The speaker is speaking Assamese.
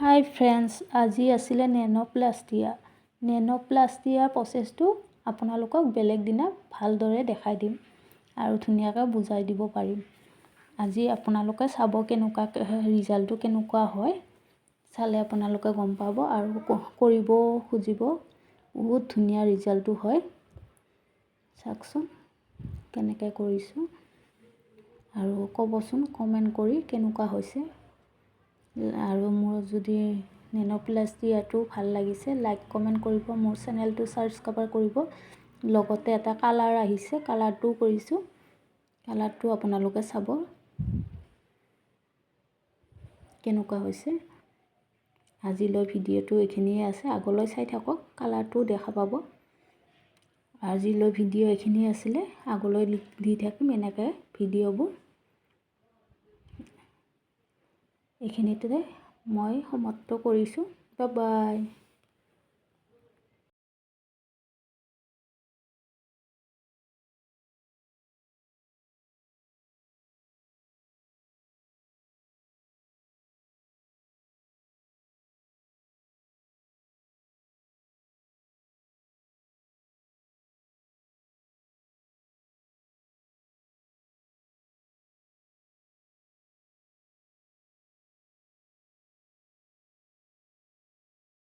হাই ফ্ৰেণ্ডছ, আজি আছিলে নেনোপ্লাষ্টিয়াৰ প্ৰচেছটো আপোনালোকক বেলেগ দিনা ভালদৰে দেখাই দিম আৰু ধুনীয়াকৈ বুজাই দিব পাৰিম। আজি আপোনালোকে চাব কেনেকুৱা ৰিজাল্টটো কেনেকুৱা হয়, চালে আপোনালোকে গম পাব আৰু কৰিব খুজিব। বহুত ধুনীয়া ৰিজাল্টটো হয়। চাওকচোন কেনেকৈ কৰিছোঁ আৰু ক'বচোন কমেণ্ট কৰি কেনেকুৱা হৈছে। আৰু মোৰ যদি নেনোপ্লাষ্টিয়াৰটো ভাল লাগিছে লাইক কমেণ্ট কৰিব, মোৰ চেনেলটো ছাবস্ক্ৰাইব কৰিব। লগতে এটা কালাৰ আহিছে, কালাৰটোও কৰিছোঁ। কালাৰটো আপোনালোকে চাব কেনেকুৱা হৈছে। আজিলৈ ভিডিঅ'টো এইখিনিয়ে আছে, আগলৈ চাই থাকক, কালাৰটোও দেখা পাব। আজিলৈ ভিডিঅ' এইখিনিয়ে আছিলে, আগলৈ দি থাকিম এনেকৈ ভিডিঅ'বোৰ। এইখিনিতে মই সমাপ্ত কৰিছোঁ। Bye bye.